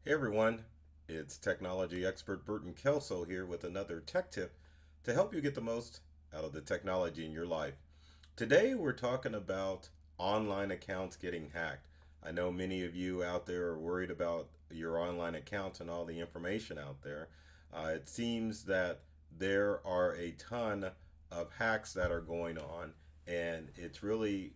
Hey everyone, it's technology expert Burton Kelso here with another tech tip to help you get the most out of the technology in your life. Today we're talking about online accounts getting hacked. I know many of you out there are worried about your online accounts and all the information out there. It seems that there are a ton of hacks that are going on, and it's really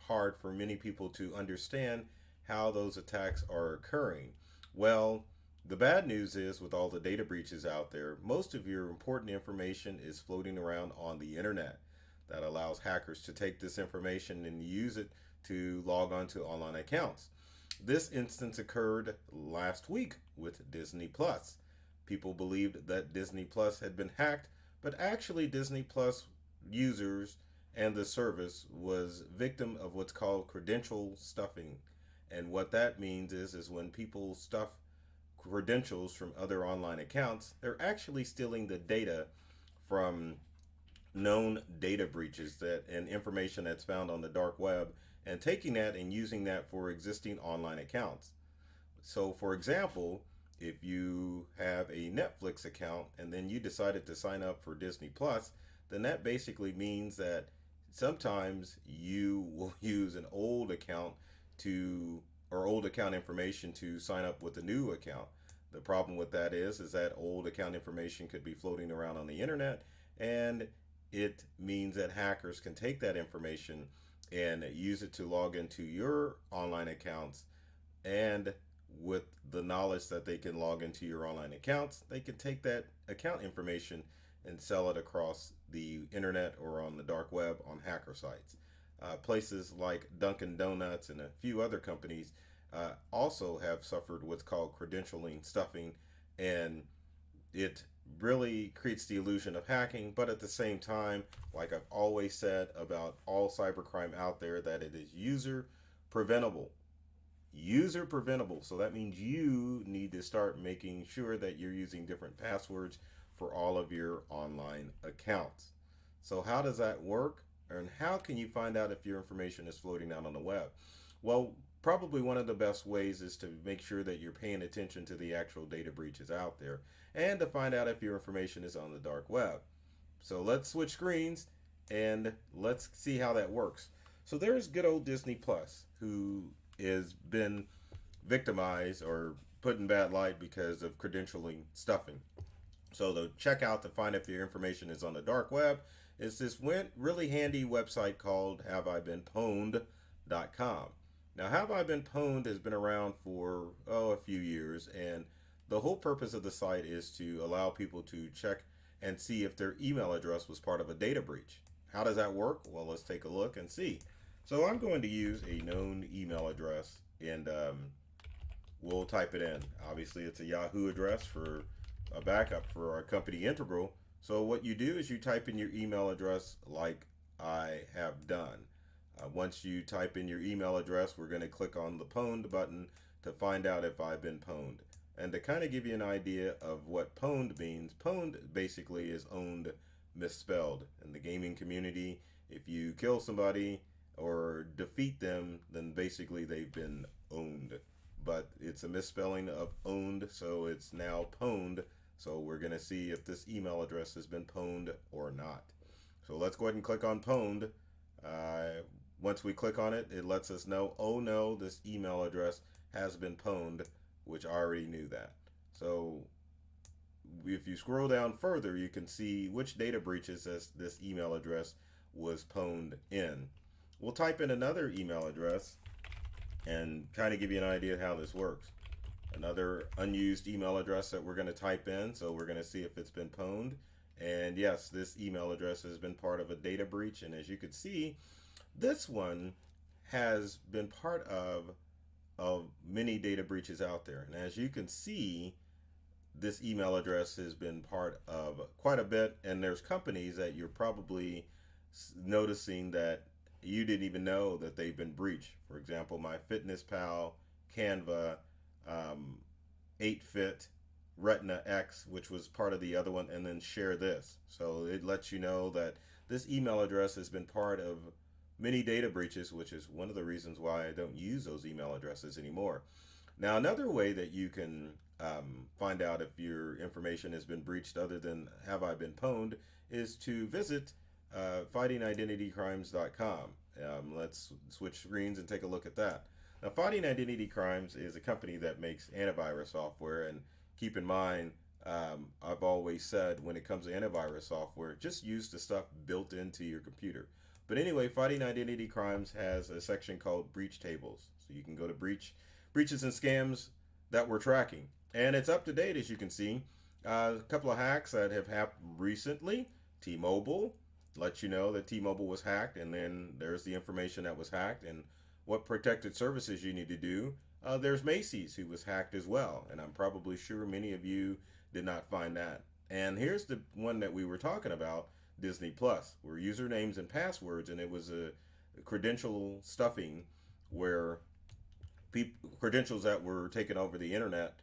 hard for many people to understand how those attacks are occurring. Well, the bad news is with all the data breaches out there, most of your important information is floating around on the internet. That allows hackers to take this information and use it to log on to online accounts. This instance occurred last week with Disney Plus. People believed that Disney Plus had been hacked, but actually Disney Plus users and the service was victim of what's called credential stuffing. And what that means is when people stuff credentials from other online accounts, they're actually stealing the data from known data breaches that and information that's found on the dark web and taking that and using that for existing online accounts. So, for example, if you have a Netflix account and then you decided to sign up for Disney Plus, then that basically means that sometimes you will use an old account to or old account information to sign up with a new account. The problem with that is that old account information could be floating around on the internet, and it means that hackers can take that information and use it to log into your online accounts. And with the knowledge that they can log into your online accounts, they can take that account information and sell it across the internet or on the dark web on hacker sites. Places like Dunkin' Donuts and a few other companies also have suffered what's called credentialing stuffing, and it really creates the illusion of hacking, but at the same time, like I've always said about all cybercrime out there, that it is user preventable. User preventable. So that means you need to start making sure that you're using different passwords for all of your online accounts. So, how does that work? And how can you find out if your information is floating out on the web? Well, probably one of the best ways is to make sure that you're paying attention to the actual data breaches out there and to find out if your information is on the dark web. So let's switch screens and let's see how that works. So there's good old Disney Plus, who has been victimized or put in bad light because of credentialing stuffing. So the checkout to find if your information is on the dark web is this really handy website called haveibeenpwned.com. Now, Have I Been Pwned has been around for a few years, and the whole purpose of the site is to allow people to check and see if their email address was part of a data breach. How does that work? Well, let's take a look and see. So I'm going to use a known email address, and we'll type it in. Obviously, it's a Yahoo address for a backup for our company Integral. So what you do is you type in your email address like I have done. Once you type in your email address, we're going to click on the pwned button to find out if I've been pwned. And to kind of give you an idea of what pwned means, pwned basically is owned misspelled. In the gaming community, if you kill somebody or defeat them, then basically they've been owned. But it's a misspelling of owned, so it's now pwned. So we're going to see if this email address has been pwned or not. So let's go ahead and click on pwned. Once we click on it, it lets us know, oh no, this email address has been pwned, which I already knew that. So if you scroll down further, you can see which data breaches this email address was pwned in. We'll type in another email address and kind of give you an idea of how this works. Another unused email address that we're going to type in, so we're going to see if it's been pwned. And yes, this email address has been part of a data breach, and as you can see, this one has been part of many data breaches out there. And as you can see, this email address has been part of quite a bit, and there's companies that you're probably noticing that you didn't even know that they've been breached. For example, MyFitnessPal, Canva, 8Fit, Retina X, which was part of the other one, and then Share This. So it lets you know that this email address has been part of many data breaches, which is one of the reasons why I don't use those email addresses anymore. Now, another way that you can find out if your information has been breached, other than have I been pwned, is to visit fightingidentitycrimes.com. Let's switch screens and take a look at that. Now, Fighting Identity Crimes is a company that makes antivirus software. And keep in mind, I've always said when it comes to antivirus software, just use the stuff built into your computer. But anyway, Fighting Identity Crimes has a section called breach tables. So you can go to breaches and scams that we're tracking. And it's up to date, as you can see. A couple of hacks that have happened recently. T-Mobile lets you know that T-Mobile was hacked, and then there's the information that was hacked and what protected services you need to do. There's Macy's, who was hacked as well, and I'm probably sure many of you did not find that. And here's the one that we were talking about, Disney Plus, where usernames and passwords, and it was a credential stuffing where credentials that were taken over the internet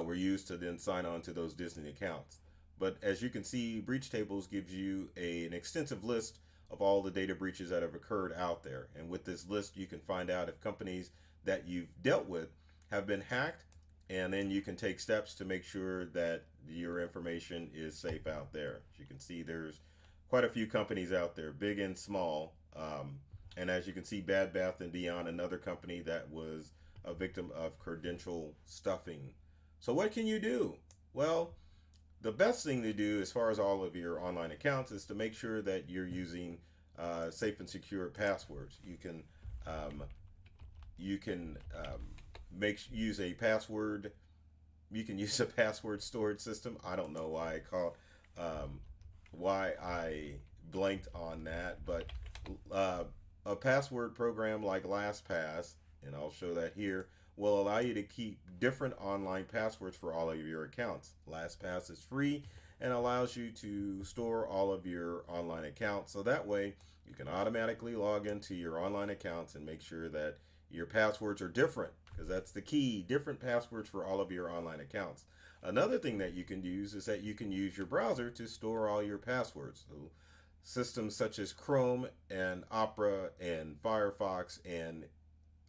were used to then sign on to those Disney accounts. But as you can see, breach tables gives you an extensive list of all the data breaches that have occurred out there. And with this list, you can find out if companies that you've dealt with have been hacked, and then you can take steps to make sure that your information is safe out there. As you can see, there's quite a few companies out there, big and small. And as you can see, Bad Bath and Beyond, another company that was a victim of credential stuffing. So what can you do? Well, the best thing to do as far as all of your online accounts is to make sure that you're using safe and secure passwords. You can use a password. You can use a password storage system. I don't know why I blanked on that, but a password program like LastPass, and I'll show that here, will allow you to keep different online passwords for all of your accounts. LastPass is free and allows you to store all of your online accounts. So that way you can automatically log into your online accounts and make sure that your passwords are different, because that's the key, different passwords for all of your online accounts. Another thing that you can use is that you can use your browser to store all your passwords. So systems such as Chrome and Opera and Firefox and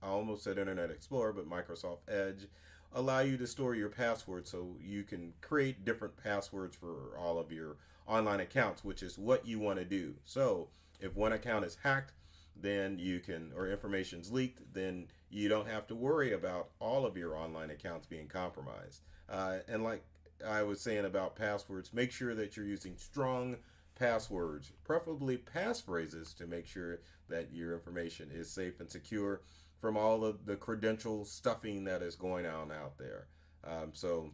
I almost said Internet Explorer, but Microsoft Edge allow you to store your passwords, so you can create different passwords for all of your online accounts, which is what you want to do. So if one account is hacked, then you can, or information's leaked, then you don't have to worry about all of your online accounts being compromised. And like I was saying about passwords, make sure that you're using strong passwords, preferably passphrases, to make sure that your information is safe and secure from all of the credential stuffing that is going on out there. So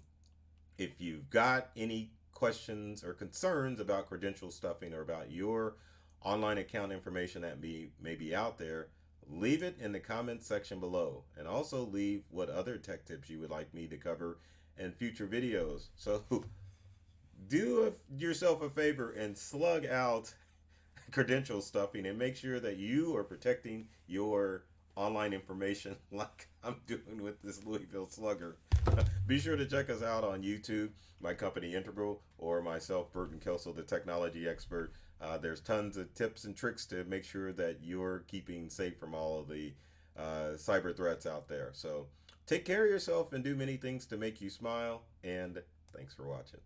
if you've got any questions or concerns about credential stuffing or about your online account information that may be out there, leave it in the comments section below. And also leave what other tech tips you would like me to cover in future videos. So do yourself a favor and slug out credential stuffing and make sure that you are protecting your online information like I'm doing with this Louisville Slugger. Be sure to check us out on YouTube, my company Integral, or myself, Burton Kelso, the technology expert. There's tons of tips and tricks to make sure that you're keeping safe from all of the cyber threats out there. So take care of yourself and do many things to make you smile, and thanks for watching.